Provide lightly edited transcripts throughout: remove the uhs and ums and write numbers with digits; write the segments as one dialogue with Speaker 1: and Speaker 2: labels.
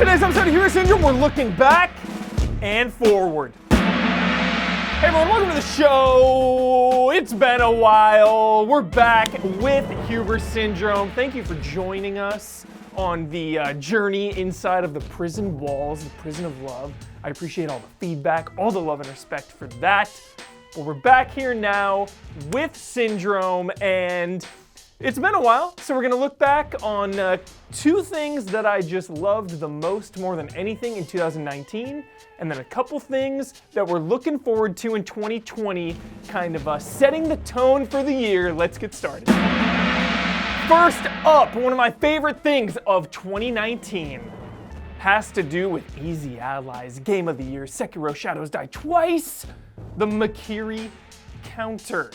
Speaker 1: today's episode of Hero Syndrome, we're looking back and forward. Hey everyone, welcome to the show. It's been a while. We're back with Hero Syndrome. Thank you for joining us on the journey inside of the prison walls, the prison of love. I appreciate all the feedback, all the love and respect for that. But we're back here now with Syndrome, and it's been a while, so we're gonna look back on two things that I just loved the most more than anything in 2019, and then a couple things that we're looking forward to in 2020, kind of setting the tone for the year. Let's get started. First up, one of my favorite things of 2019 has to do with Easy Allies, Game of the Year, Sekiro Shadows Die Twice, the Makiri counter.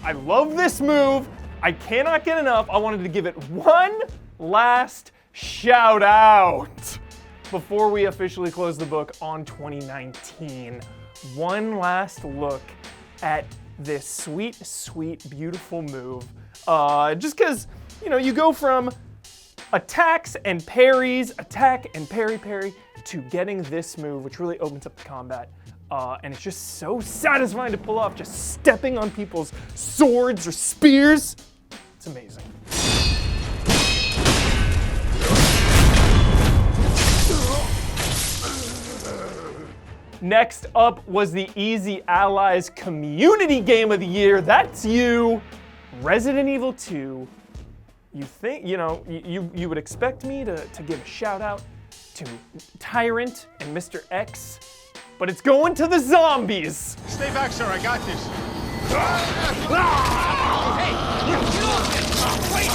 Speaker 1: I love this move. I cannot get enough. I wanted to give it one last shout out before we officially close the book on 2019. One last look at this sweet, sweet, beautiful move. Just because, you know, you go from attacks and parries, attack and parry, to getting this move, which really opens up the combat. And it's just so satisfying to pull off, just stepping on people's swords or spears. It's amazing. Next up was the Easy Allies Community Game of the Year. That's you, Resident Evil 2. You think, you know, you would expect me to give a shout out to Tyrant and Mr. X, but it's going to the zombies.
Speaker 2: Stay back, sir. I got this.
Speaker 3: Hey, get off it! Wait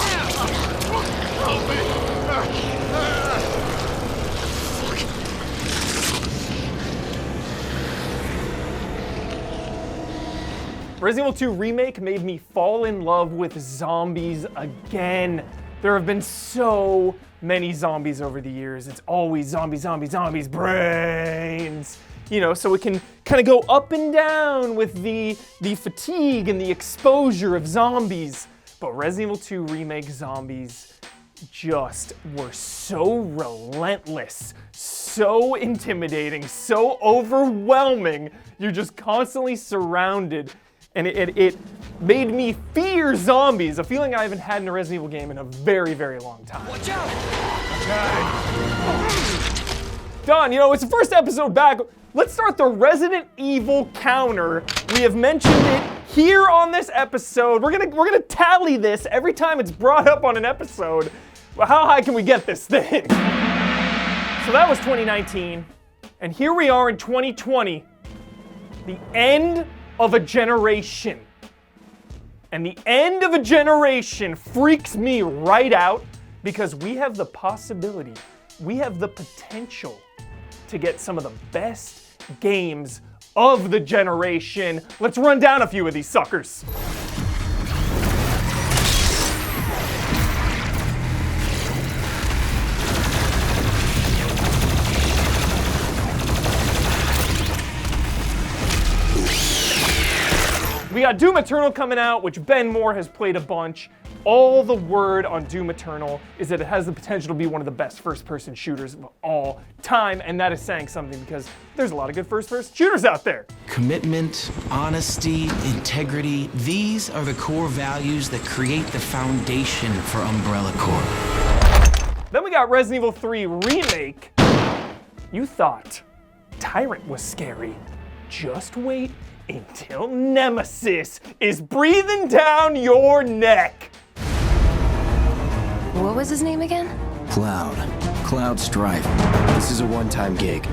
Speaker 1: Resident Evil 2 Remake made me fall in love with zombies again. There have been so many zombies over the years. It's always zombies, brains. You know, so it can kind of go up and down with the fatigue and the exposure of zombies. But Resident Evil 2 Remake zombies just were so relentless, so intimidating, so overwhelming. You're just constantly surrounded. And it made me fear zombies, a feeling I haven't had in a Resident Evil game in a very, very long time.
Speaker 3: Watch out!
Speaker 1: Don, you know, it's the first episode back. Let's start the Resident Evil counter. We have mentioned it here on this episode. We're gonna tally this every time it's brought up on an episode. Well, how high can we get this thing? So that was 2019, and here we are in 2020, the end of a generation. And the end of a generation freaks me right out because we have the possibility, we have the potential to get some of the best games of the generation. Let's run down a few of these suckers. We got Doom Eternal coming out, which Ben Moore has played a bunch. All the word on Doom Eternal is that it has the potential to be one of the best first-person shooters of all time, and that is saying something because there's a lot of good first-person shooters out there.
Speaker 4: Commitment, honesty, integrity, these are the core values that create the foundation for Umbrella Corp.
Speaker 1: Then we got Resident Evil 3 Remake. You thought Tyrant was scary. Just wait until Nemesis is breathing down your neck.
Speaker 5: What was his name again?
Speaker 6: Cloud Strife. This is a one-time gig.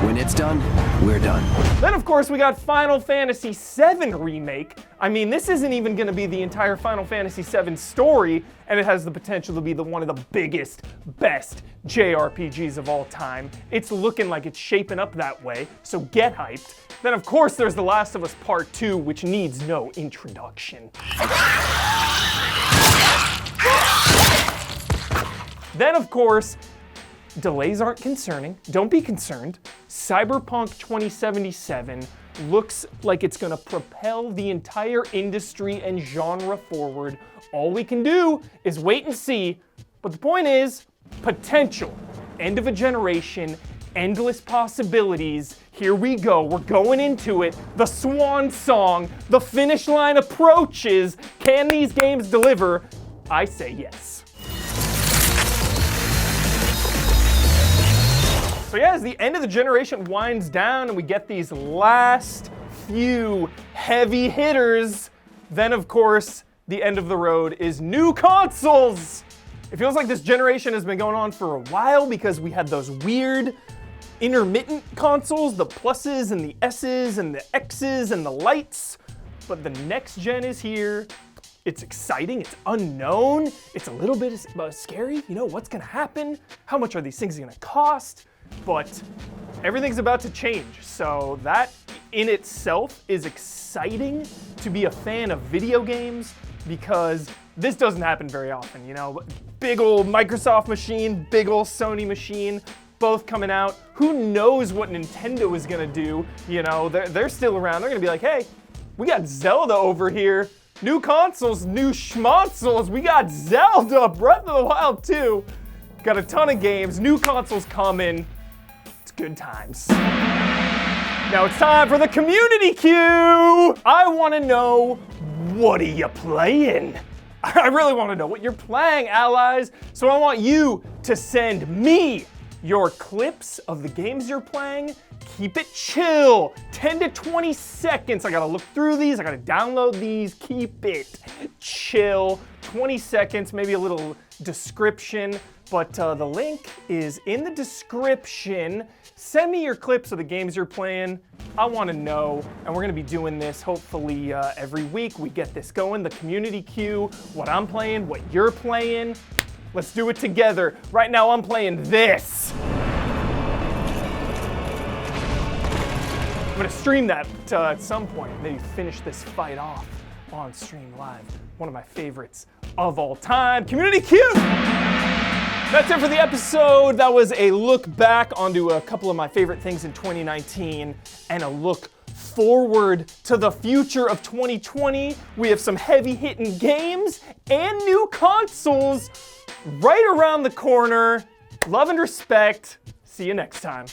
Speaker 6: When it's done, we're done.
Speaker 1: Then of course we got Final Fantasy VII Remake. I mean, this isn't even gonna be the entire Final Fantasy VII story, and it has the potential to be one of the biggest, best JRPGs of all time. It's looking like it's shaping up that way, so get hyped. Then of course there's The Last of Us Part 2, which needs no introduction. Then of course, delays aren't concerning. Don't be concerned. Cyberpunk 2077 looks like it's gonna propel the entire industry and genre forward. All we can do is wait and see, but the point is, potential. End of a generation, endless possibilities. Here we go, we're going into it. The swan song, the finish line approaches. Can these games deliver? I say yes. So yeah, as the end of the generation winds down and we get these last few heavy hitters, then of course, the end of the road is new consoles. It feels like this generation has been going on for a while because we had those weird intermittent consoles, the pluses and the S's and the X's and the lights. But the next gen is here. It's exciting, it's unknown, it's a little bit scary. You know, what's gonna happen? How much are these things gonna cost? But everything's about to change. So that in itself is exciting to be a fan of video games because this doesn't happen very often, you know? Big old Microsoft machine, big old Sony machine, both coming out. Who knows what Nintendo is gonna do? You know, they're still around. They're gonna be like, hey, we got Zelda over here. New consoles, new schmonsoles. We got Zelda, Breath of the Wild 2. Got a ton of games, new consoles coming. It's good times. Now it's time for the community queue. I wanna know, what are you playing? I really wanna know what you're playing, allies. So I want you to send me your clips of the games you're playing. Keep it chill, 10 to 20 seconds. I gotta look through these, I gotta download these. Keep it chill, 20 seconds, maybe a little description. But the link is in the description. Send me your clips of the games you're playing. I want to know, and we're going to be doing this hopefully every week. We get this going, the community queue, what I'm playing, what you're playing. Let's do it together. Right now I'm playing this. I'm going to stream that at some point, maybe finish this fight off on stream live. One of my favorites of all time, community queue. That's it for the episode. That was a look back onto a couple of my favorite things in 2019 and a look forward to the future of 2020. We have some heavy hitting games and new consoles right around the corner. Love and respect. See you next time.